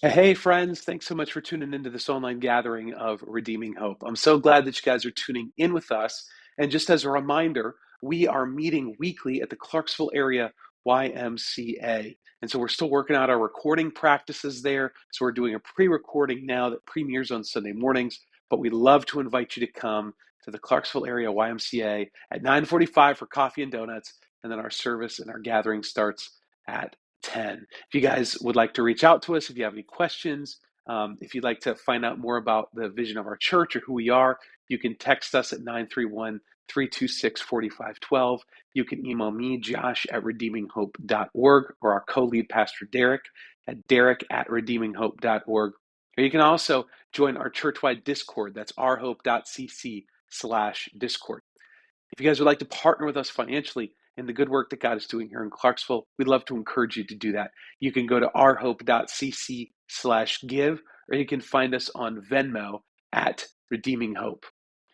Hey, friends, thanks so much for tuning into this online gathering of Redeeming Hope. I'm so glad that you guys are tuning in with us. And just as a reminder, we are meeting weekly at the Clarksville area YMCA. And so we're still working out our recording practices there. So we're doing a pre recording now that premieres on Sunday mornings. But we'd love to invite you to come to the Clarksville area YMCA at 9:45 for coffee and donuts. And then our service and our gathering starts at 10. If you guys would like to reach out to us, if you have any questions, if you'd like to find out more about the vision of our church or who we are, you can text us at 931-326-4512. You can email me, Josh, at redeeminghope.org, or our co-lead pastor, Derek, at derek@redeeminghope.org. Or you can also join our church-wide Discord. That's ourhope.cc/Discord. If you guys would like to partner with us financially in the good work that God is doing here in Clarksville, we'd love to encourage you to do that. You can go to ourhope.cc/give, or you can find us on Venmo at Redeeming Hope.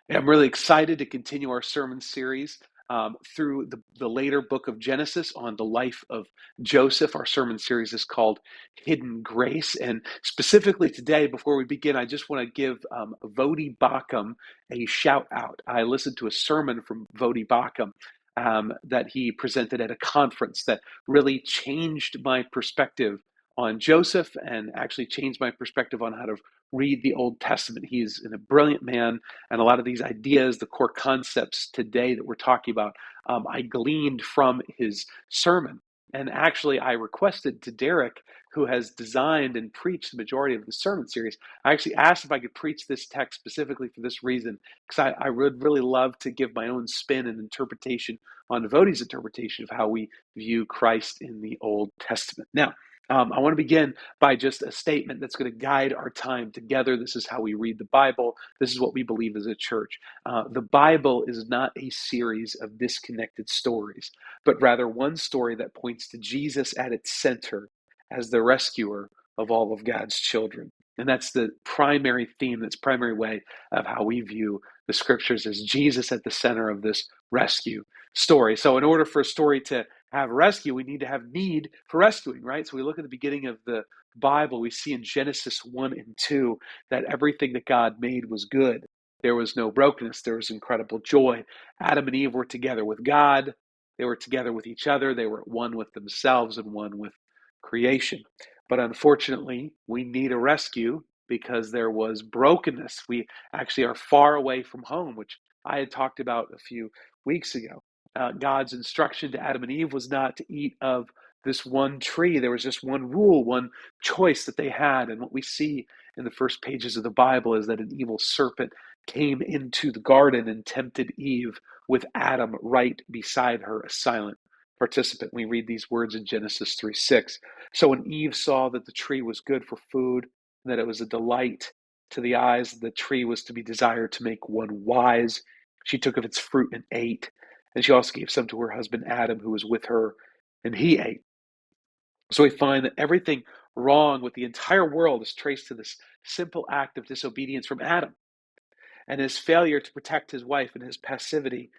And I'm really excited to continue our sermon series through the later book of Genesis on the life of Joseph. Our sermon series is called Hidden Grace. And specifically today, before we begin, I just want to give Vodi Bakum a shout out. I listened to a sermon from Vodi Bakum that he presented at a conference that really changed my perspective on Joseph and actually changed my perspective on how to read the Old Testament. He's a brilliant man, and a lot of these ideas, the core concepts today that we're talking about, I gleaned from his sermon. And actually, I requested to Derek, who has designed and preached the majority of the sermon series, I actually asked if I could preach this text specifically for this reason, because I would really love to give my own spin and interpretation on Vodi's interpretation of how we view Christ in the Old Testament. Now, I want to begin by just a statement that's going to guide our time together. This is how we read the Bible. This is what we believe as a church. The Bible is not a series of disconnected stories, but rather one story that points to Jesus at its center as the rescuer of all of God's children. And that's the primary theme, that's primary way of how we view the scriptures, as Jesus at the center of this rescue story. So in order for a story to have rescue, we need to have need for rescuing, right? So we look at the beginning of the Bible, we see in Genesis 1 and 2 that everything that God made was good. There was no brokenness, there was incredible joy. Adam and Eve were together with God, they were together with each other, they were one with themselves and one with creation. But unfortunately, we need a rescue because there was brokenness. We actually are far away from home, which I had talked about a few weeks ago. God's instruction to Adam and Eve was not to eat of this one tree. There was just one rule, one choice that they had. And what we see in the first pages of the Bible is that an evil serpent came into the garden and tempted Eve with Adam right beside her, a silent participant. We read these words in Genesis 3:6. So when Eve saw that the tree was good for food, and that it was a delight to the eyes, the tree was to be desired to make one wise, she took of its fruit and ate. And she also gave some to her husband Adam, who was with her, and he ate. So we find that everything wrong with the entire world is traced to this simple act of disobedience from Adam and his failure to protect his wife and his passivity,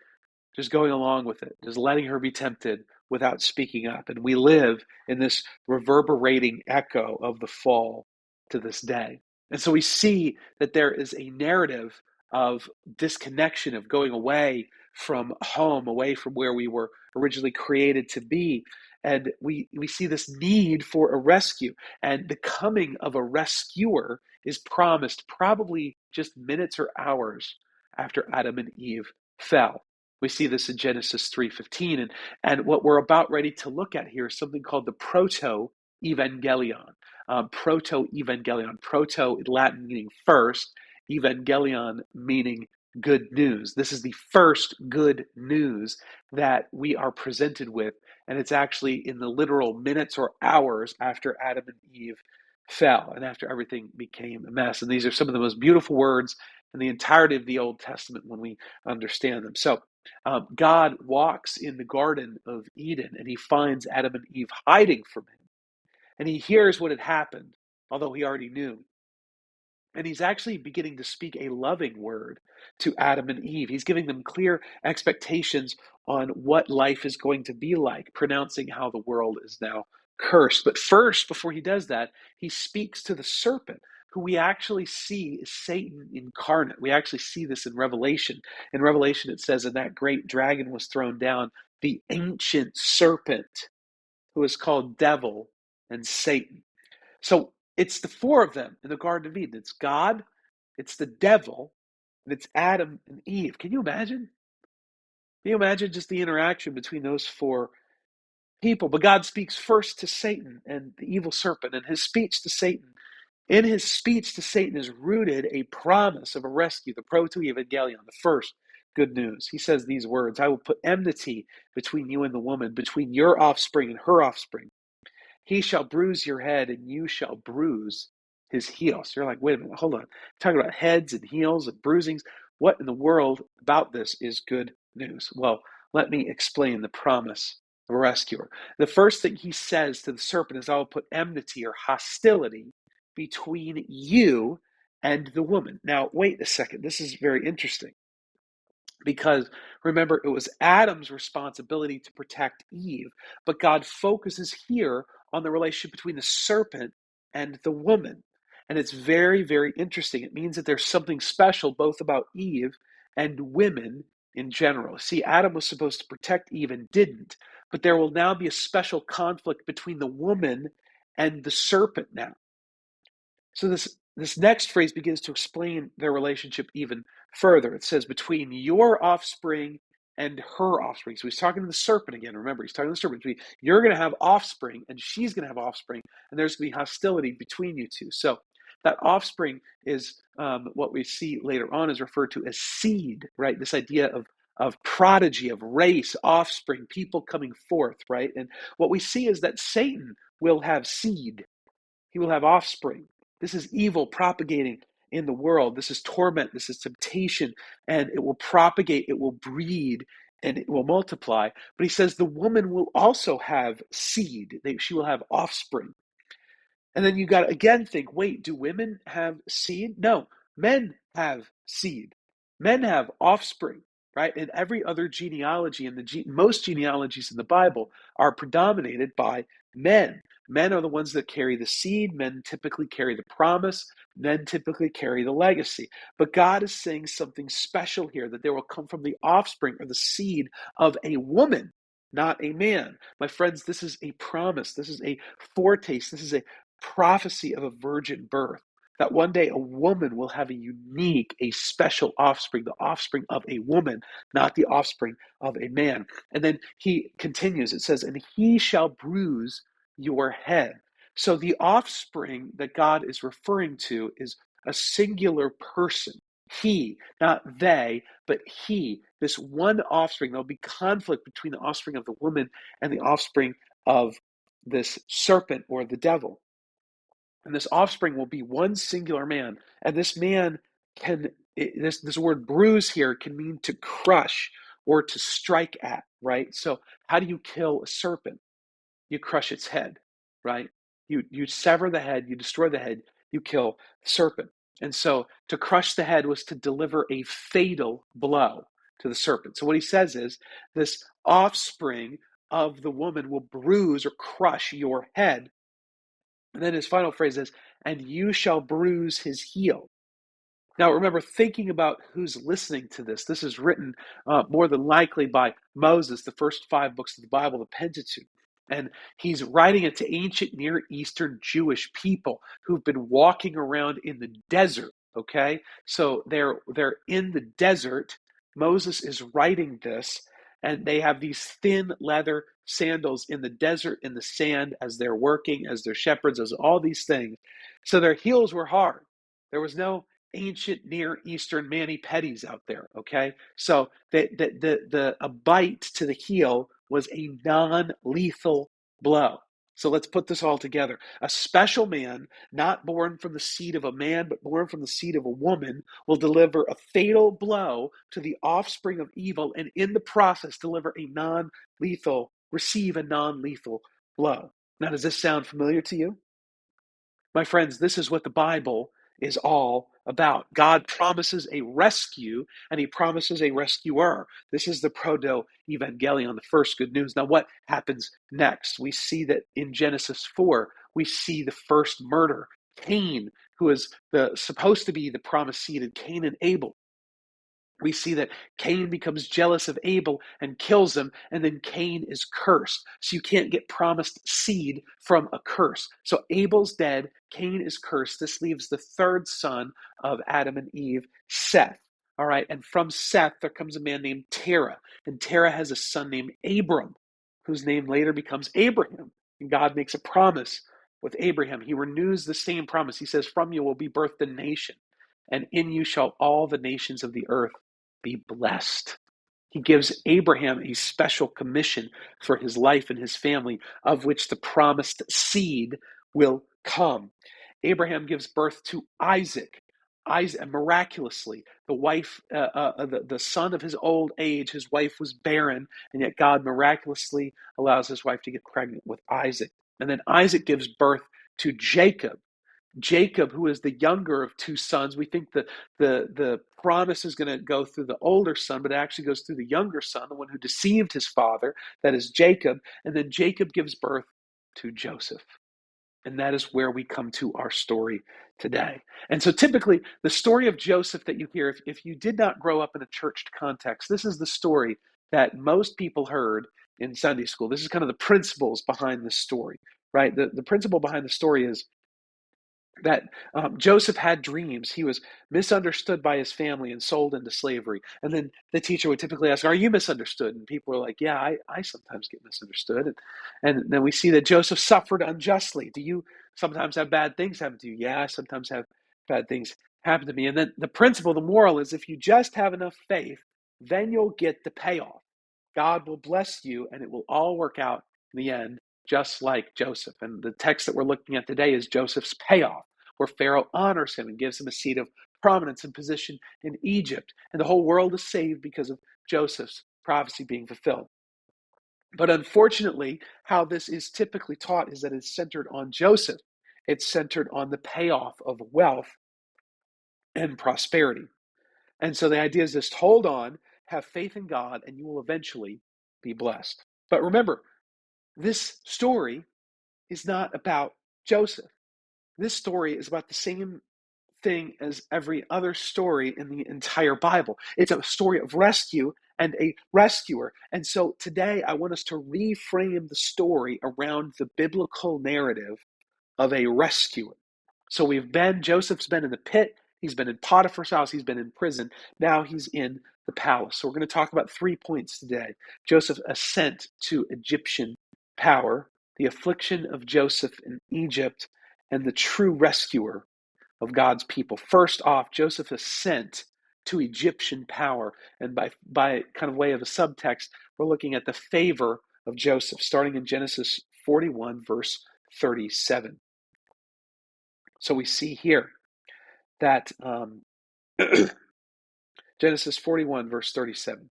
just going along with it, just letting her be tempted without speaking up. And we live in this reverberating echo of the fall to this day. And so we see that there is a narrative of disconnection, of going away from home, away from where we were originally created to be. And we see this need for a rescue. And the coming of a rescuer is promised probably just minutes or hours after Adam and Eve fell. We see this in Genesis 3:15. And what we're about ready to look at here is something called the proto-evangelion. Proto-evangelion. Proto, Latin meaning first, evangelion meaning good news. This is the first good news that we are presented with. And it's actually in the literal minutes or hours after Adam and Eve fell and after everything became a mess. And these are some of the most beautiful words in the entirety of the Old Testament when we understand them. So God walks in the Garden of Eden and he finds Adam and Eve hiding from him. And he hears what had happened, although he already knew. And he's actually beginning to speak a loving word to Adam and Eve. He's giving them clear expectations on what life is going to be like, pronouncing how the world is now curse. But first, before he does that, he speaks to the serpent, who we actually see is Satan incarnate. We actually see this in Revelation. In Revelation, it says, and that great dragon was thrown down, the ancient serpent, who is called Devil and Satan. So it's the four of them in the Garden of Eden. It's God, it's the devil, and it's Adam and Eve. Can you imagine? Can you imagine just the interaction between those four people? But God speaks first to Satan and the evil serpent, and his speech to Satan. In his speech to Satan is rooted a promise of a rescue, the proto-evangelion, the first good news. He says these words, I will put enmity between you and the woman, between your offspring and her offspring. He shall bruise your head, and you shall bruise his heel. So you're like, wait a minute, hold on. Talking about heads and heels and bruisings. What in the world about this is good news? Well, let me explain the promise of a rescuer. The first thing he says to the serpent is, I will put enmity or hostility between you and the woman. Now, wait a second. This is very interesting. Because remember, it was Adam's responsibility to protect Eve, but God focuses here on the relationship between the serpent and the woman. And it's very, very interesting. It means that there's something special both about Eve and women in general. See, Adam was supposed to protect Eve and didn't, but there will now be a special conflict between the woman and the serpent now. So this next phrase begins to explain their relationship even further. It says, between your offspring and her offspring. So he's talking to the serpent again. Remember, he's talking to the serpent. You're going to have offspring, and she's going to have offspring, and there's going to be hostility between you two. So that offspring is what we see later on is referred to as seed, right? This idea of prodigy, of race, offspring, people coming forth, right? And what we see is that Satan will have seed. He will have offspring. This is evil propagating in the world. This is torment. This is temptation. And it will propagate, it will breed, and it will multiply. But he says the woman will also have seed. She will have offspring. And then you got to again think, wait, do women have seed? No, men have seed. Men have offspring, right? And every other genealogy in most genealogies in the Bible are predominated by men. Men are the ones that carry the seed. Men typically carry the promise. Men typically carry the legacy. But God is saying something special here, that there will come from the offspring or the seed of a woman, not a man. My friends, this is a promise. This is a foretaste. This is a prophecy of a virgin birth, that one day a woman will have a unique, a special offspring, the offspring of a woman, not the offspring of a man. And then he continues, it says, and he shall bruise your head. So the offspring that God is referring to is a singular person. He, not they, but he, this one offspring. There'll be conflict between the offspring of the woman and the offspring of this serpent or the devil. And this offspring will be one singular man. And this man this word bruise here can mean to crush or to strike at, right? So how do you kill a serpent? You crush its head, right? You sever the head, you destroy the head, you kill the serpent. And so to crush the head was to deliver a fatal blow to the serpent. So what he says is, this offspring of the woman will bruise or crush your head. And then his final phrase is, and you shall bruise his heel. Now, remember, thinking about who's listening to this, this is written more than likely by Moses, the first 5 books of the Bible, the Pentateuch. And he's writing it to ancient Near Eastern Jewish people who've been walking around in the desert, okay? So they're in the desert. Moses is writing this, and they have these thin leather sandals in the desert, in the sand, as they're working, as they're shepherds, as all these things. So their heels were hard. There was no ancient Near Eastern mani-pedis out there, okay? So a bite to the heel was a non-lethal blow. So let's put this all together. A special man, not born from the seed of a man, but born from the seed of a woman, will deliver a fatal blow to the offspring of evil, and in the process receive a non-lethal blow. Now, does this sound familiar to you? My friends, this is what the Bible is all about. God promises a rescue, and he promises a rescuer. This is the proto-evangelion, the first good news. Now, what happens next? We see that in Genesis 4, we see the first murder. Cain, who is supposed to be the promised seed, and Cain and Abel. We see that Cain becomes jealous of Abel and kills him, and then Cain is cursed. So you can't get promised seed from a curse. So Abel's dead, Cain is cursed. This leaves the third son of Adam and Eve, Seth. All right, and from Seth, there comes a man named Terah, and Terah has a son named Abram, whose name later becomes Abraham. And God makes a promise with Abraham. He renews the same promise. He says, "From you will be birthed a nation, and in you shall all the nations of the earth be blessed." He gives Abraham a special commission for his life and his family, of which the promised seed will come. Abraham gives birth to Isaac. Isaac, miraculously, the son of his old age, his wife was barren, and yet God miraculously allows his wife to get pregnant with Isaac. And then Isaac gives birth to Jacob. Jacob, who is the younger of two sons, we think the promise is going to go through the older son, but it actually goes through the younger son, the one who deceived his father, that is Jacob. And then Jacob gives birth to Joseph. And that is where we come to our story today. And so typically, the story of Joseph that you hear, if you did not grow up in a church context, this is the story that most people heard in Sunday school. This is kind of the principles behind the story, right? The principle behind the story is that Joseph had dreams. He was misunderstood by his family and sold into slavery. And then the teacher would typically ask, "Are you misunderstood?" And people were like, "Yeah, I sometimes get misunderstood." And then we see that Joseph suffered unjustly. Do you sometimes have bad things happen to you? Yeah, I sometimes have bad things happen to me. And then the principle, the moral is, if you just have enough faith, then you'll get the payoff. God will bless you, and it will all work out in the end, just like Joseph. And the text that we're looking at today is Joseph's payoff, where Pharaoh honors him and gives him a seat of prominence and position in Egypt. And the whole world is saved because of Joseph's prophecy being fulfilled. But unfortunately, how this is typically taught is that it's centered on Joseph. It's centered on the payoff of wealth and prosperity. And so the idea is just hold on, have faith in God, and you will eventually be blessed. But remember, this story is not about Joseph. This story is about the same thing as every other story in the entire Bible. It's a story of rescue and a rescuer. And so today I want us to reframe the story around the biblical narrative of a rescuer. So Joseph's been in the pit, he's been in Potiphar's house, he's been in prison, now he's in the palace. So we're going to talk about 3 points today. Joseph's ascent to Egyptian power, the affliction of Joseph in Egypt, and the true rescuer of God's people. First off, Joseph ascent to Egyptian power. And by kind of way of a subtext, we're looking at the favor of Joseph, starting in Genesis 41, verse 37. So we see here that Genesis 41, verse 37.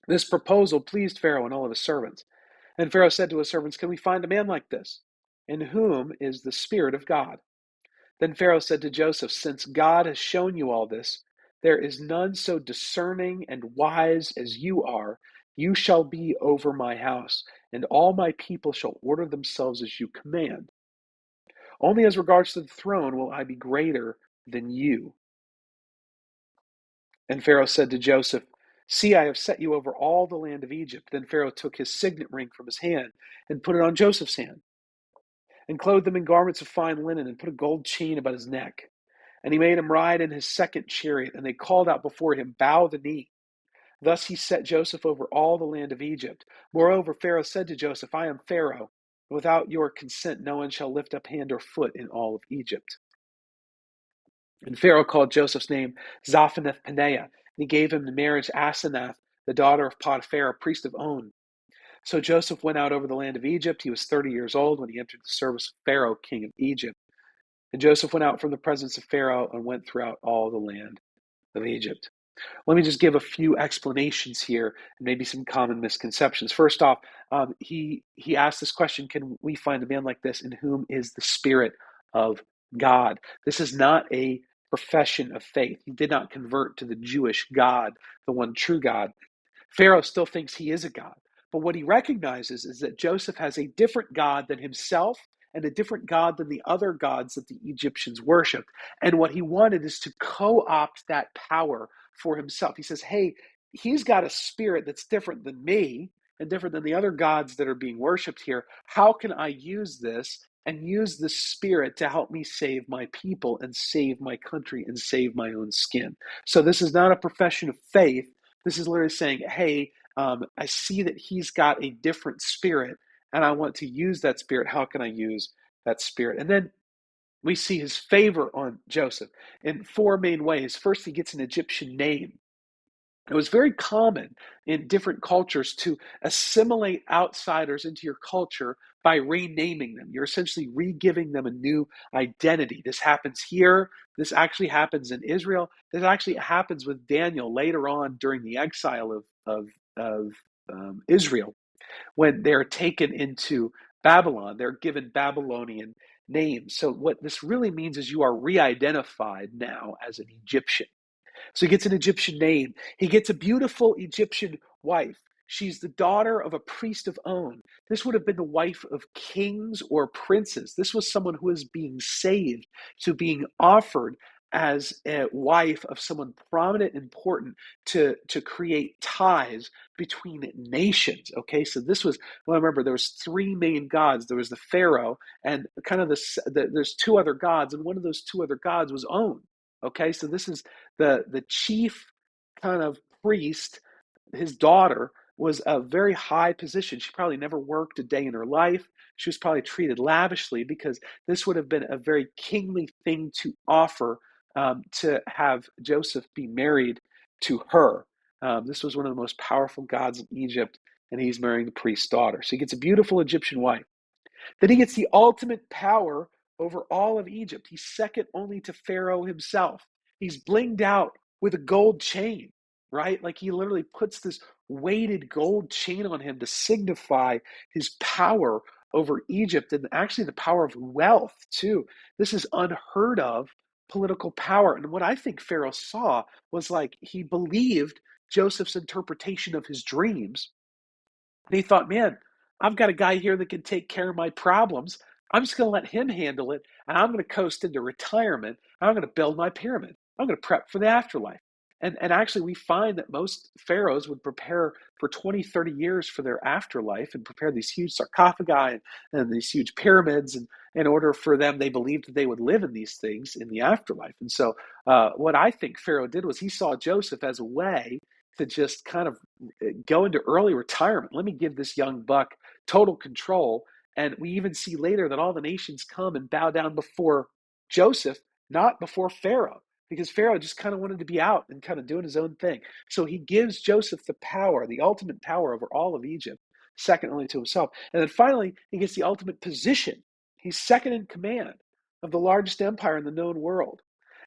This proposal pleased Pharaoh and all of his servants. And Pharaoh said to his servants, "Can we find a man like this, in whom is the Spirit of God?" Then Pharaoh said to Joseph, "Since God has shown you all this, there is none so discerning and wise as you are. You shall be over my house, and all my people shall order themselves as you command. Only as regards to the throne will I be greater than you." And Pharaoh said to Joseph, "See, I have set you over all the land of Egypt." Then Pharaoh took his signet ring from his hand and put it on Joseph's hand, and clothed him in garments of fine linen, and put a gold chain about his neck. And he made him ride in his second chariot, and they called out before him, "Bow the knee." Thus he set Joseph over all the land of Egypt. Moreover, Pharaoh said to Joseph, "I am Pharaoh. Without your consent, no one shall lift up hand or foot in all of Egypt." And Pharaoh called Joseph's name Zaphenath-Paneah, and he gave him in marriage Asenath, the daughter of Potiphar, priest of On. So Joseph went out over the land of Egypt. He was 30 years old when he entered the service of Pharaoh, king of Egypt. And Joseph went out from the presence of Pharaoh and went throughout all the land of Egypt. Let me just give a few explanations here and maybe some common misconceptions. First off, he asked this question, can we find a man like this in whom is the Spirit of God? This is not a profession of faith. He did not convert to the Jewish God, the one true God. Pharaoh still thinks he is a God. But what he recognizes is that Joseph has a different God than himself and a different God than the other gods that the Egyptians worshiped. And what he wanted is to co opt that power for himself. He says, hey, he's got a spirit that's different than me and different than the other gods that are being worshiped here. How can I use this and use this spirit to help me save my people and save my country and save my own skin? So this is not a profession of faith. This is literally saying, hey, I see that he's got a different spirit and I want to use that spirit. How can I use that spirit? And then we see his favor on Joseph in four main ways. First, he gets an Egyptian name. It was very common in different cultures to assimilate outsiders into your culture by renaming them. You're essentially re-giving them a new identity. This happens here. This actually happens in Israel. This actually happens with Daniel later on during the exile of Israel. When they're taken into Babylon, they're given Babylonian names. So what this really means is you are re-identified now as an Egyptian. So he gets an Egyptian name. He gets a beautiful Egyptian wife. She's the daughter of a priest of On. This would have been the wife of kings or princes. This was someone who was being saved, to being offered as a wife of someone prominent, important to create ties between nations. Okay, so this was, well, remember there was three main gods. There was the Pharaoh, and kind of there's two other gods, and one of those two other gods was On. Okay, so this is the chief kind of priest. His daughter was a very high position. She probably never worked a day in her life. She was probably treated lavishly because this would have been a very kingly thing to offer, to have Joseph be married to her. This was one of the most powerful gods in Egypt, and he's marrying the priest's daughter. So he gets a beautiful Egyptian wife. Then he gets the ultimate power over all of Egypt. He's second only to Pharaoh himself. He's blinged out with a gold chain, right? Like he literally puts this weighted gold chain on him to signify his power over Egypt and actually the power of wealth, too. This is unheard of political power. And what I think Pharaoh saw was like he believed Joseph's interpretation of his dreams, and he thought, man, I've got a guy here that can take care of my problems. I'm just going to let him handle it, and I'm going to coast into retirement. I'm going to build my pyramid. I'm going to prep for the afterlife. And actually, we find that most pharaohs would prepare for 20, 30 years for their afterlife and prepare these huge sarcophagi and these huge pyramids. And in order for them, they believed that they would live in these things in the afterlife. And so, what I think Pharaoh did was he saw Joseph as a way to just kind of go into early retirement. Let me give this young buck total control. And we even see later that all the nations come and bow down before Joseph, not before Pharaoh, because Pharaoh just kind of wanted to be out and kind of doing his own thing. So he gives Joseph the power, the ultimate power over all of Egypt, second only to himself. And then finally, he gets the ultimate position. He's second in command of the largest empire in the known world.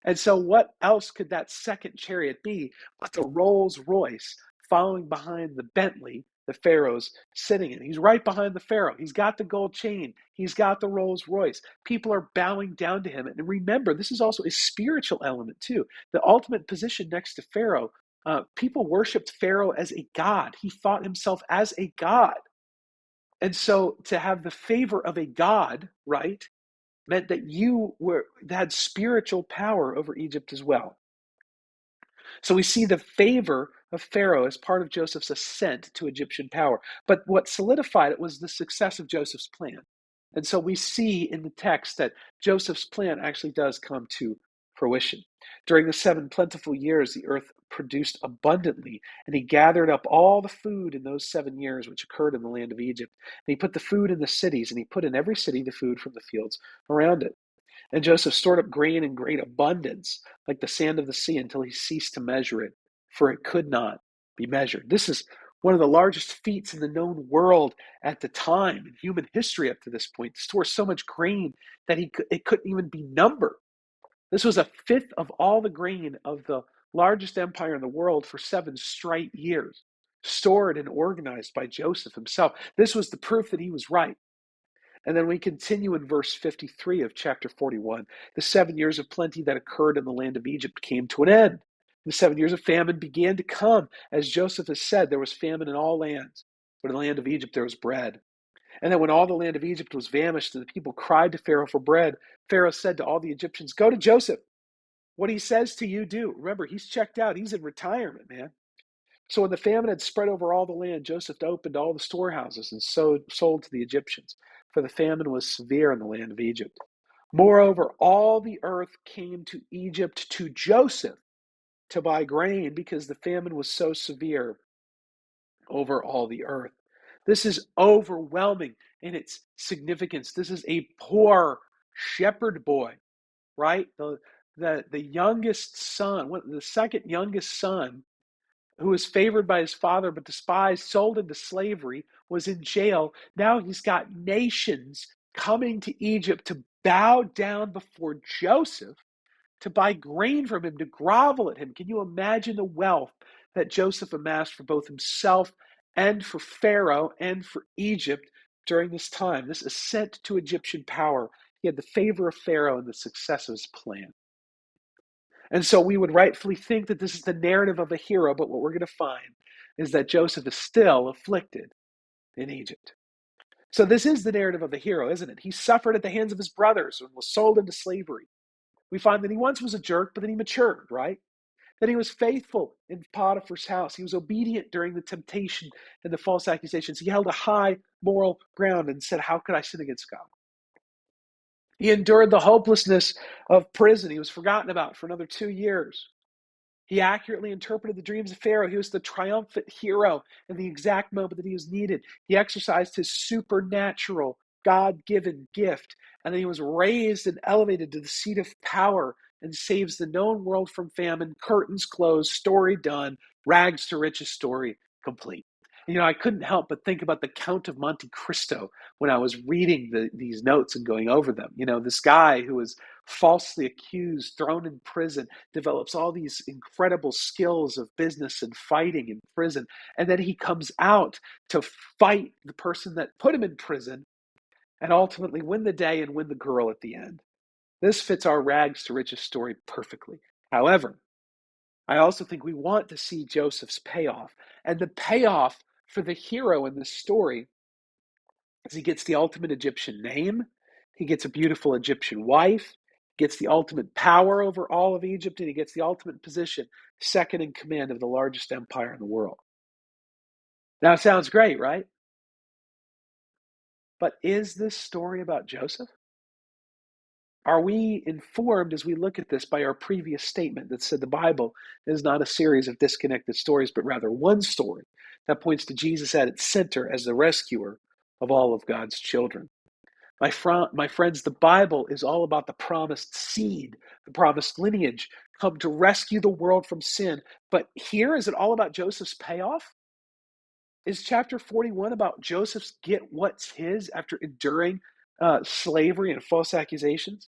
And so, what else could that second chariot be but the Rolls Royce following behind the Bentley the Pharaoh's sitting in? He's right behind the Pharaoh. He's got the gold chain, he's got the Rolls Royce. People are bowing down to him. And remember, this is also a spiritual element, too. The ultimate position next to Pharaoh, people worshiped Pharaoh as a god, he thought himself as a god. And so, to have the favor of a god, right, meant that you had spiritual power over Egypt as well. So we see the favor of Pharaoh as part of Joseph's ascent to Egyptian power. But what solidified it was the success of Joseph's plan. And so we see in the text that Joseph's plan actually does come to fruition. During the 7 plentiful years, the earth produced abundantly, and he gathered up all the food in those 7 years which occurred in the land of Egypt. And he put the food in the cities, and he put in every city the food from the fields around it. And Joseph stored up grain in great abundance, like the sand of the sea, until he ceased to measure it, for it could not be measured. This is one of the largest feats in the known world at the time, in human history up to this point, to store so much grain that it couldn't even be numbered. This was a fifth of all the grain of the largest empire in the world for 7 straight years, stored and organized by Joseph himself. This was the proof that he was right. And then we continue in verse 53 of chapter 41. The 7 years of plenty that occurred in the land of Egypt came to an end. The 7 years of famine began to come. As Joseph has said, there was famine in all lands, but in the land of Egypt there was bread. And then when all the land of Egypt was famished and the people cried to Pharaoh for bread, Pharaoh said to all the Egyptians, "Go to Joseph. What he says to you, do." Remember, he's checked out. He's in retirement, man. So when the famine had spread over all the land, Joseph opened all the storehouses and sold to the Egyptians, for the famine was severe in the land of Egypt. Moreover, all the earth came to Egypt to Joseph to buy grain because the famine was so severe over all the earth. This is overwhelming in its significance. This is a poor shepherd boy, right? The youngest son, the second youngest son, who was favored by his father but despised, sold into slavery, was in jail. Now he's got nations coming to Egypt to bow down before Joseph, to buy grain from him, to grovel at him. Can you imagine the wealth that Joseph amassed for both himself and for Pharaoh and for Egypt during this time? This ascent to Egyptian power. He had the favor of Pharaoh and the success of his plan. And so we would rightfully think that this is the narrative of a hero, but what we're going to find is that Joseph is still afflicted in Egypt. So this is the narrative of a hero, isn't it? He suffered at the hands of his brothers and was sold into slavery. We find that he once was a jerk, but then he matured, right? That he was faithful in Potiphar's house. He was obedient during the temptation and the false accusations. He held a high moral ground and said, "How could I sin against God?" He endured the hopelessness of prison. He was forgotten about for another 2 years. He accurately interpreted the dreams of Pharaoh. He was the triumphant hero in the exact moment that he was needed. He exercised his supernatural, God-given gift, and then he was raised and elevated to the seat of power and saves the known world from famine. Curtains closed, story done, rags to riches story complete. And, I couldn't help but think about the Count of Monte Cristo when I was reading these notes and going over them. This guy who was falsely accused, thrown in prison, develops all these incredible skills of business and fighting in prison. And then he comes out to fight the person that put him in prison and ultimately win the day and win the girl at the end. This fits our rags to riches story perfectly. However, I also think we want to see Joseph's payoff. And the payoff for the hero in this story is he gets the ultimate Egyptian name, he gets a beautiful Egyptian wife, gets the ultimate power over all of Egypt, and he gets the ultimate position, second in command of the largest empire in the world. Now, it sounds great, right? But is this story about Joseph? Are we informed as we look at this by our previous statement that said the Bible is not a series of disconnected stories, but rather one story that points to Jesus at its center as the rescuer of all of God's children? My friends, the Bible is all about the promised seed, the promised lineage, come to rescue the world from sin. But here, is it all about Joseph's payoff? Is chapter 41 about Joseph's get what's his after enduring slavery and false accusations?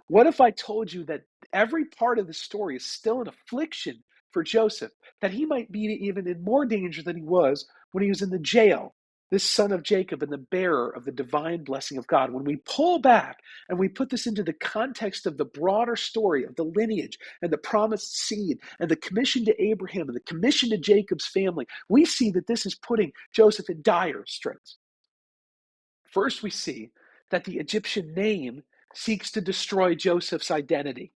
What if I told you that every part of the story is still an affliction for Joseph, that he might be even in more danger than he was when he was in the jail, this son of Jacob and the bearer of the divine blessing of God? When we pull back and we put this into the context of the broader story of the lineage and the promised seed and the commission to Abraham and the commission to Jacob's family, we see that this is putting Joseph in dire straits. First, we see that the Egyptian name seeks to destroy Joseph's identity.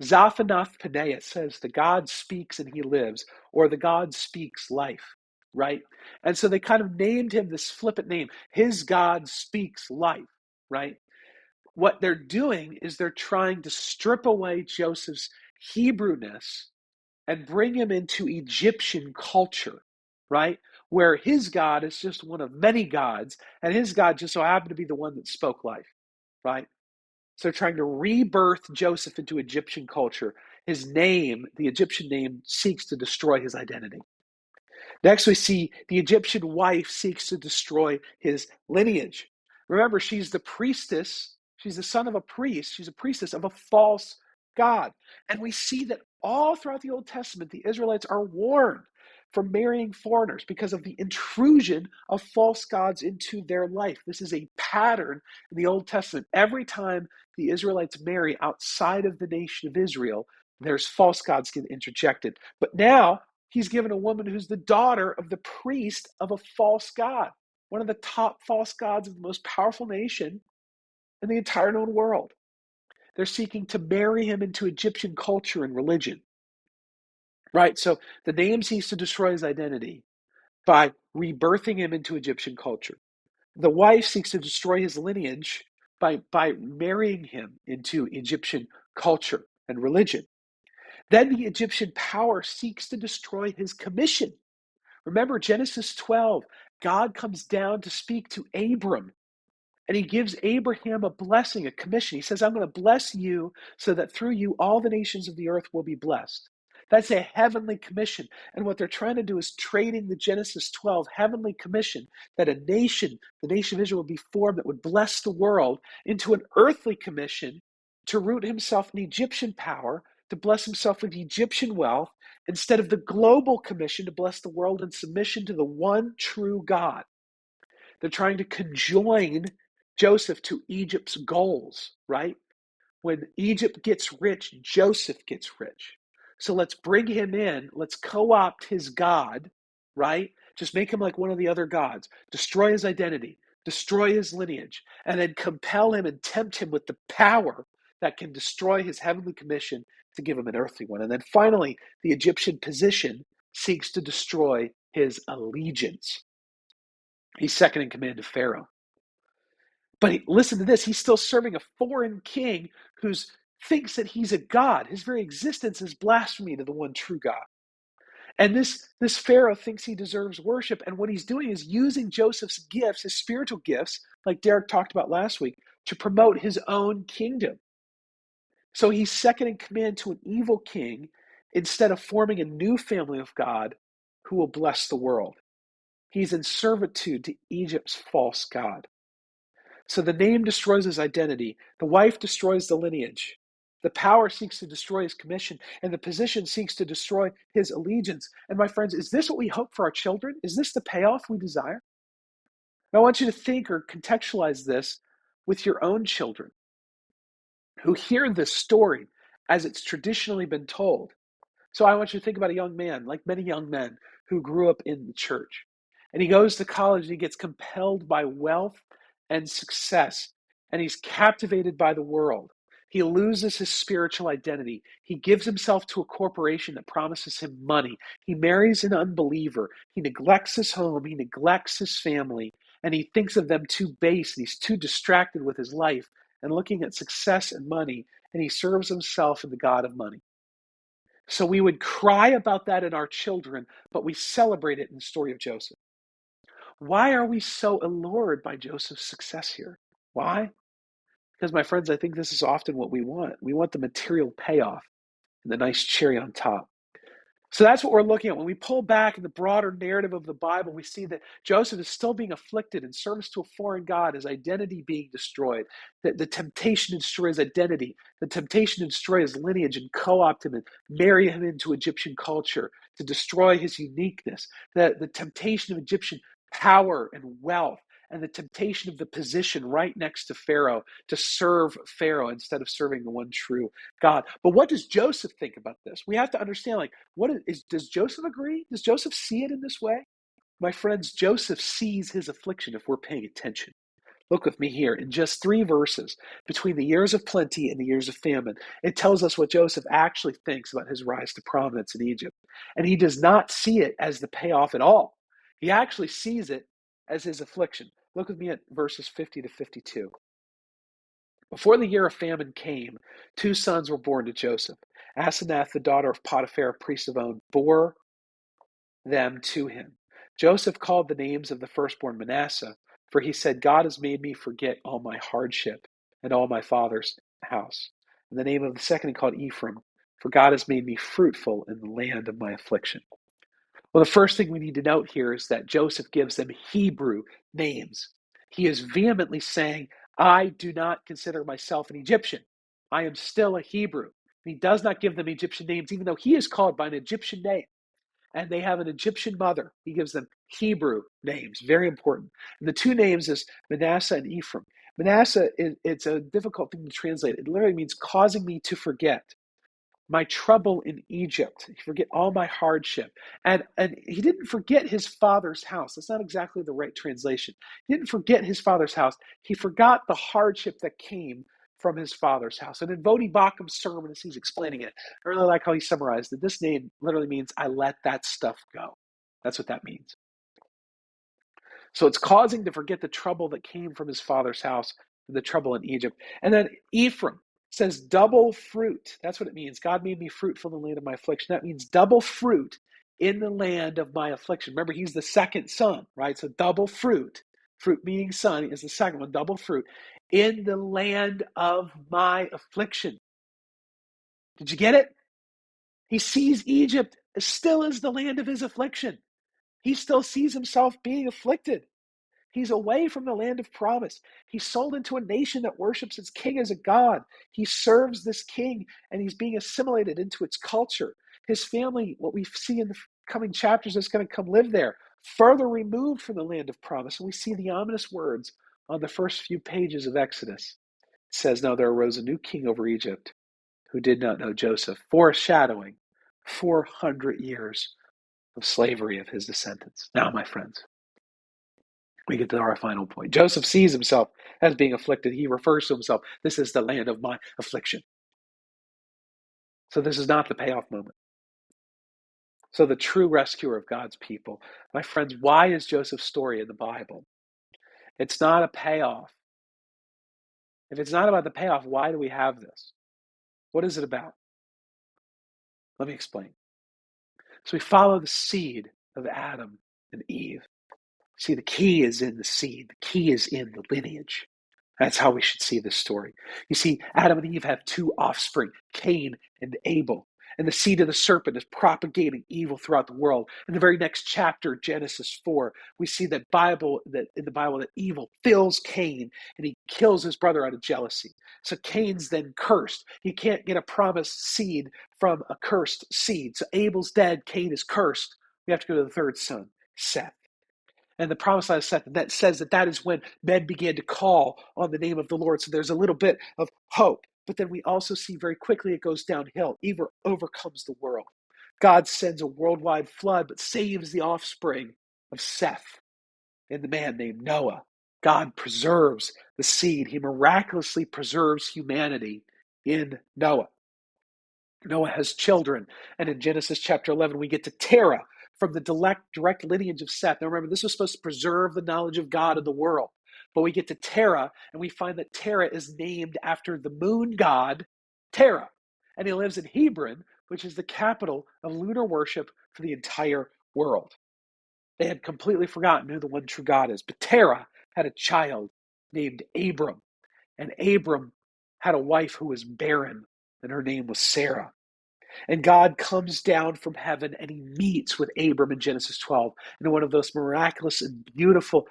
Zaphanath-Paneah says the God speaks and he lives, or the God speaks life, right? And so they kind of named him this flippant name. His God speaks life, right? What they're doing is they're trying to strip away Joseph's Hebrewness and bring him into Egyptian culture, right? Where his God is just one of many gods, and his God just so happened to be the one that spoke life, right? So trying to rebirth Joseph into Egyptian culture, his name, the Egyptian name, seeks to destroy his identity. Next, we see the Egyptian wife seeks to destroy his lineage. Remember, she's the priestess. She's the son of a priest. She's a priestess of a false god. And we see that all throughout the Old Testament, the Israelites are warned from marrying foreigners because of the intrusion of false gods into their life. This is a pattern in the Old Testament. Every time the Israelites marry outside of the nation of Israel, there's false gods get interjected. But now he's given a woman who's the daughter of the priest of a false god, one of the top false gods of the most powerful nation in the entire known world. They're seeking to marry him into Egyptian culture and religion. Right? So the name seeks to destroy his identity by rebirthing him into Egyptian culture. The wife seeks to destroy his lineage by marrying him into Egyptian culture and religion. Then the Egyptian power seeks to destroy his commission. Remember Genesis 12, God comes down to speak to Abram, and he gives Abraham a blessing, a commission. He says, I'm going to bless you so that through you all the nations of the earth will be blessed. That's a heavenly commission. And what they're trying to do is trading the Genesis 12 heavenly commission that a nation, the nation of Israel, would be formed that would bless the world, into an earthly commission to root himself in Egyptian power, to bless himself with Egyptian wealth, instead of the global commission to bless the world in submission to the one true God. They're trying to conjoin Joseph to Egypt's goals, right? When Egypt gets rich, Joseph gets rich. So let's bring him in. Let's co-opt his God, right? Just make him like one of the other gods. Destroy his identity, destroy his lineage, and then compel him and tempt him with the power that can destroy his heavenly commission to give him an earthly one. And then finally, the Egyptian position seeks to destroy his allegiance. He's second in command to Pharaoh. But listen to this, he's still serving a foreign king who thinks that he's a god. His very existence is blasphemy to the one true God. And this Pharaoh thinks he deserves worship. And what he's doing is using Joseph's gifts, his spiritual gifts, like Derek talked about last week, to promote his own kingdom. So he's second in command to an evil king instead of forming a new family of God who will bless the world. He's in servitude to Egypt's false god. So the name destroys his identity. The wife destroys the lineage. The power seeks to destroy his commission, and the position seeks to destroy his allegiance. And my friends, is this what we hope for our children? Is this the payoff we desire? I want you to think or contextualize this with your own children who hear this story as it's traditionally been told. So I want you to think about a young man, like many young men, who grew up in the church. And he goes to college and he gets compelled by wealth and success. And he's captivated by the world. He loses his spiritual identity. He gives himself to a corporation that promises him money. He marries an unbeliever. He neglects his home. He neglects his family. And he thinks of them too base. And he's too distracted with his life and looking at success and money. And he serves himself and the God of money. So we would cry about that in our children, but we celebrate it in the story of Joseph. Why are we so allured by Joseph's success here? Why? Because, my friends, I think this is often what we want. We want the material payoff and the nice cherry on top. So that's what we're looking at. When we pull back in the broader narrative of the Bible, we see that Joseph is still being afflicted in service to a foreign God, his identity being destroyed, the temptation to destroy his identity, the temptation to destroy his lineage and co-opt him and marry him into Egyptian culture, to destroy his uniqueness, the temptation of Egyptian power and wealth, and the temptation of the position right next to Pharaoh to serve Pharaoh instead of serving the one true God. But what does Joseph think about this? We have to understand, like, does Joseph agree? Does Joseph see it in this way? My friends, Joseph sees his affliction if we're paying attention. Look with me here in just 3 verses between the years of plenty and the years of famine. It tells us what Joseph actually thinks about his rise to prominence in Egypt. And he does not see it as the payoff at all. He actually sees it as his affliction. Look with me at verses 50 to 52. Before the year of famine came, 2 sons were born to Joseph. Asenath, the daughter of Potiphar, priest of On, bore them to him. Joseph called the names of the firstborn Manasseh, for he said, God has made me forget all my hardship and all my father's house. And the name of the second he called Ephraim, for God has made me fruitful in the land of my affliction. Well, the first thing we need to note here is that Joseph gives them Hebrew names. He is vehemently saying, I do not consider myself an Egyptian. I am still a Hebrew. And he does not give them Egyptian names, even though he is called by an Egyptian name. and they have an Egyptian mother. He gives them Hebrew names, very important. And the two names is Manasseh and Ephraim. Manasseh, it's a difficult thing to translate. It literally means causing me to forget my trouble in Egypt. Forget all my hardship. And he didn't forget his father's house. That's not exactly the right translation. He didn't forget his father's house. He forgot the hardship that came from his father's house. And in Vodi Bakkum's sermon, as he's explaining it, I really like how he summarized it. This name literally means I let that stuff go. That's what that means. So it's causing to forget the trouble that came from his father's house, the trouble in Egypt. And then Ephraim says double fruit. That's what it means. God made me fruitful in the land of my affliction. That means double fruit in the land of my affliction. Remember, he's the second son, right? So double fruit, fruit meaning son, is the second one, double fruit, in the land of my affliction. Did you get it? He sees Egypt still as the land of his affliction. He still sees himself being afflicted. He's away from the land of promise. He's sold into a nation that worships its king as a god. He serves this king and he's being assimilated into its culture. His family, what we see in the coming chapters, is going to come live there, further removed from the land of promise. And we see the ominous words on the first few pages of Exodus. It says, "Now there arose a new king over Egypt who did not know Joseph," foreshadowing 400 years of slavery of his descendants. Now, my friends, we get to our final point. Joseph sees himself as being afflicted. He refers to himself, this is the land of my affliction. So this is not the payoff moment. So the true rescuer of God's people. My friends, why is Joseph's story in the Bible? It's not a payoff. If it's not about the payoff, why do we have this? What is it about? Let me explain. So we follow the seed of Adam and Eve. See, the key is in the seed. The key is in the lineage. That's how we should see this story. You see, Adam and Eve have two offspring, Cain and Abel. And the seed of the serpent is propagating evil throughout the world. In the very next chapter, Genesis 4, we see that in the Bible that evil fills Cain and he kills his brother out of jealousy. So Cain's then cursed. You can't get a promised seed from a cursed seed. So Abel's dead, Cain is cursed. We have to go to the third son, Seth. And the promise of Seth, that says that is when men began to call on the name of the Lord. So there's a little bit of hope. But then we also see very quickly it goes downhill. Evil overcomes the world. God sends a worldwide flood, but saves the offspring of Seth and the man named Noah. God preserves the seed. He miraculously preserves humanity in Noah. Noah has children. And in Genesis chapter 11, we get to Terah from the direct lineage of Seth. Now remember, this was supposed to preserve the knowledge of God in the world. But we get to Terah, and we find that Terah is named after the moon god, Terah. And he lives in Hebron, which is the capital of lunar worship for the entire world. They had completely forgotten who the one true God is. But Terah had a child named Abram. And Abram had a wife who was barren, and her name was Sarah. And God comes down from heaven and he meets with Abram in Genesis 12 in one of those miraculous and beautiful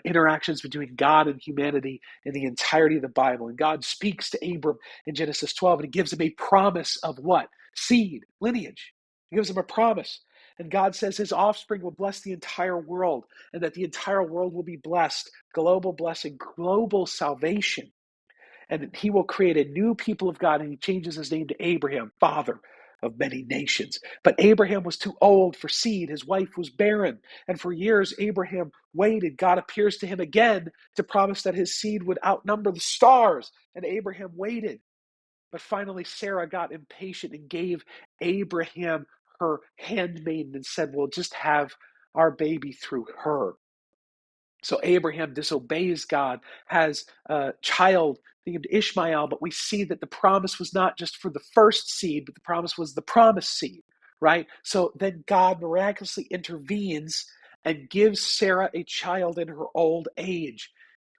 interactions between God and humanity in the entirety of the Bible. And God speaks to Abram in Genesis 12 and he gives him a promise of what? Seed, lineage. He gives him a promise. And God says his offspring will bless the entire world and that the entire world will be blessed. Global blessing, global salvation. And he will create a new people of God, and he changes his name to Abraham, father of many nations. But Abraham was too old for seed. His wife was barren. And for years, Abraham waited. God appears to him again to promise that his seed would outnumber the stars. And Abraham waited. But finally, Sarah got impatient and gave Abraham her handmaiden and said, we'll just have our baby through her. So Abraham disobeys God, has a child named Ishmael, but we see that the promise was not just for the first seed, but the promise was the promised seed, right? So then God miraculously intervenes and gives Sarah a child in her old age,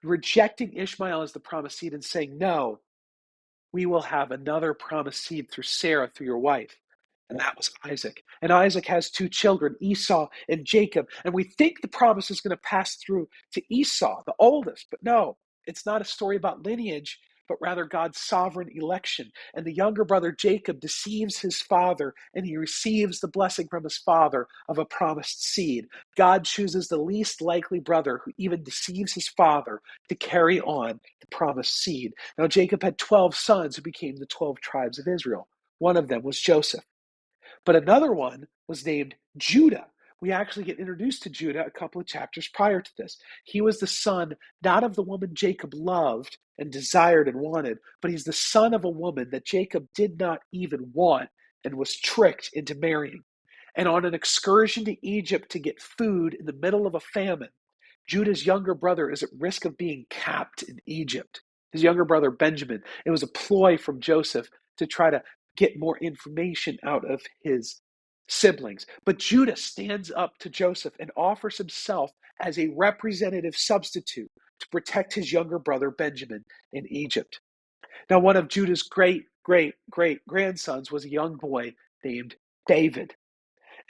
rejecting Ishmael as the promised seed and saying, no, we will have another promised seed through Sarah, through your wife. And that was Isaac. And Isaac has two children, Esau and Jacob. And we think the promise is going to pass through to Esau, the oldest. But no, it's not a story about lineage but rather God's sovereign election. And the younger brother Jacob deceives his father, and he receives the blessing from his father of a promised seed. God chooses the least likely brother who even deceives his father to carry on the promised seed. Now, Jacob had 12 sons who became the 12 tribes of Israel. One of them was Joseph. But another one was named Judah. We actually get introduced to Judah a couple of chapters prior to this. He was the son not of the woman Jacob loved and desired and wanted, but he's the son of a woman that Jacob did not even want and was tricked into marrying. And on an excursion to Egypt to get food in the middle of a famine, Judah's younger brother is at risk of being capped in Egypt. His younger brother Benjamin, it was a ploy from Joseph to try to get more information out of his siblings. But Judah stands up to Joseph and offers himself as a representative substitute to protect his younger brother Benjamin in Egypt. Now, one of Judah's great, great, great grandsons was a young boy named David.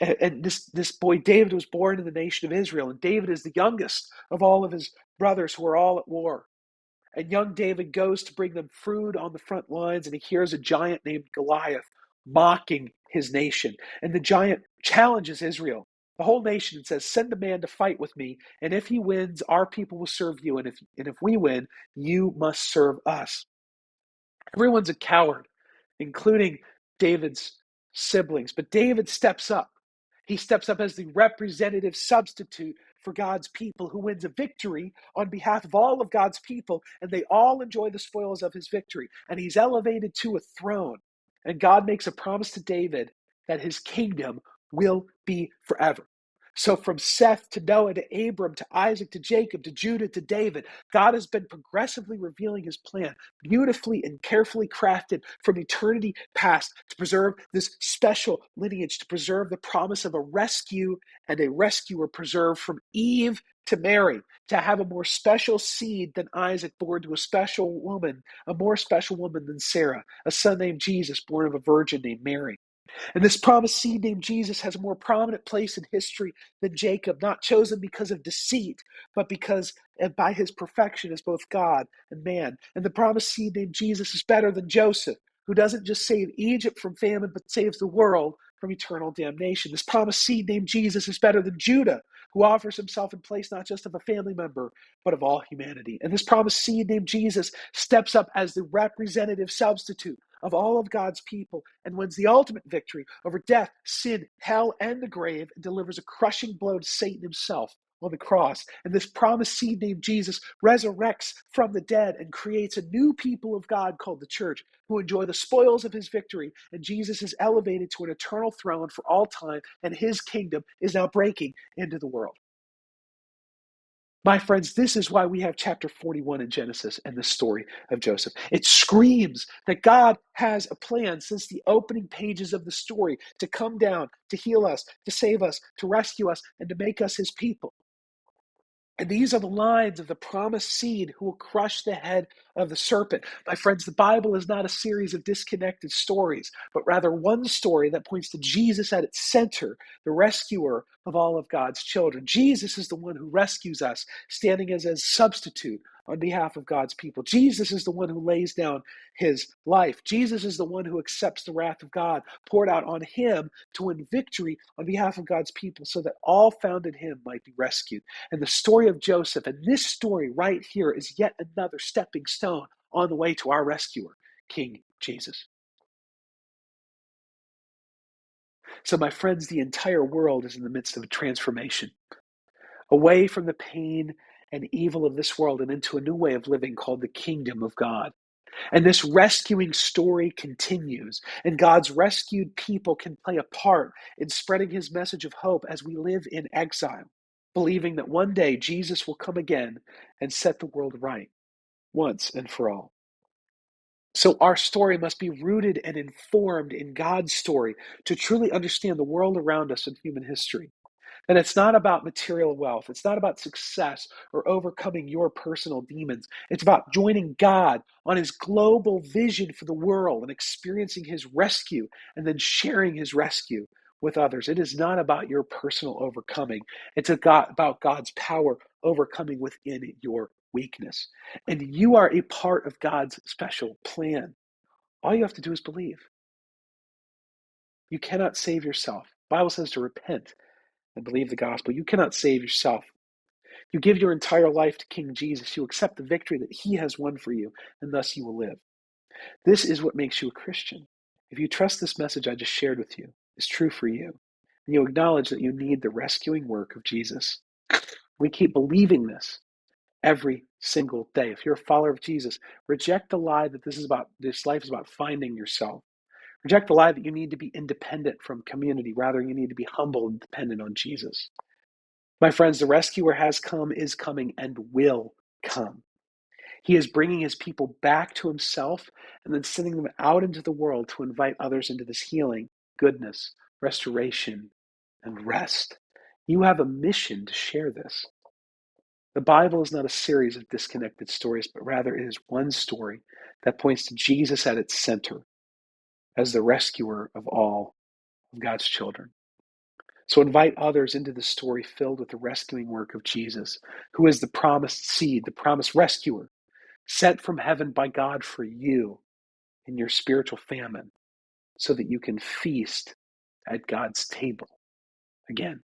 And this boy David was born in the nation of Israel, and David is the youngest of all of his brothers who are all at war. And young David goes to bring them food on the front lines, and he hears a giant named Goliath mocking his nation. And the giant challenges Israel, the whole nation, and says, "Send a man to fight with me, and if he wins, our people will serve you, and if we win, you must serve us." Everyone's a coward, including David's siblings. But David steps up. He steps up as the representative substitute for God's people, who wins a victory on behalf of all of God's people, and they all enjoy the spoils of his victory. And he's elevated to a throne. And God makes a promise to David that his kingdom will be forever. So from Seth to Noah to Abram to Isaac to Jacob to Judah to David, God has been progressively revealing his plan, beautifully and carefully crafted from eternity past, to preserve this special lineage, to preserve the promise of a rescue and a rescuer preserved from Eve to Mary, to have a more special seed than Isaac born to a special woman, a more special woman than Sarah, a son named Jesus born of a virgin named Mary. And this promised seed named Jesus has a more prominent place in history than Jacob, not chosen because of deceit, but because by his perfection as both God and man. And the promised seed named Jesus is better than Joseph, who doesn't just save Egypt from famine, but saves the world from eternal damnation. This promised seed named Jesus is better than Judah, who offers himself in place not just of a family member, but of all humanity. And this promised seed named Jesus steps up as the representative substitute of all of God's people and wins the ultimate victory over death, sin, hell, and the grave, and delivers a crushing blow to Satan himself on the cross. And this promised seed named Jesus resurrects from the dead and creates a new people of God called the church, who enjoy the spoils of his victory. And Jesus is elevated to an eternal throne for all time, and his kingdom is now breaking into the world. My friends, this is why we have chapter 41 in Genesis and the story of Joseph. It screams that God has a plan since the opening pages of the story to come down, to heal us, to save us, to rescue us, and to make us his people. And these are the lines of the promised seed who will crush the head of the serpent. My friends, the Bible is not a series of disconnected stories, but rather one story that points to Jesus at its center, the rescuer of all of God's children. Jesus is the one who rescues us, standing as a substitute on behalf of God's people. Jesus is the one who lays down his life. Jesus is the one who accepts the wrath of God poured out on him to win victory on behalf of God's people, so that all found in him might be rescued. And the story of Joseph, and this story right here, is yet another stepping stone on the way to our rescuer, King Jesus. So, my friends, the entire world is in the midst of a transformation, away from the pain and evil of this world and into a new way of living called the kingdom of God. And this rescuing story continues, and God's rescued people can play a part in spreading his message of hope as we live in exile, believing that one day Jesus will come again and set the world right once and for all. So our story must be rooted and informed in God's story to truly understand the world around us in human history. And it's not about material wealth. It's not about success or overcoming your personal demons. It's about joining God on his global vision for the world and experiencing his rescue and then sharing his rescue with others. It is not about your personal overcoming. It's about God's power overcoming within your weakness. And you are a part of God's special plan. All you have to do is believe. You cannot save yourself. The Bible says to repent and believe the gospel. You cannot save yourself. You give your entire life to King Jesus. You accept the victory that he has won for you, and thus you will live. This is what makes you a Christian. If you trust this message I just shared with you is true for you, and you acknowledge that you need the rescuing work of Jesus, we keep believing this every single day. If you're a follower of Jesus, reject the lie that this life is about finding yourself. Reject the lie that you need to be independent from community. Rather, you need to be humble and dependent on Jesus. My friends, the rescuer has come, is coming, and will come. He is bringing his people back to himself and then sending them out into the world to invite others into this healing, goodness, restoration, and rest. You have a mission to share this. The Bible is not a series of disconnected stories, but rather it is one story that points to Jesus at its center as the rescuer of all of God's children. So invite others into the story filled with the rescuing work of Jesus, who is the promised seed, the promised rescuer, sent from heaven by God for you in your spiritual famine, so that you can feast at God's table again.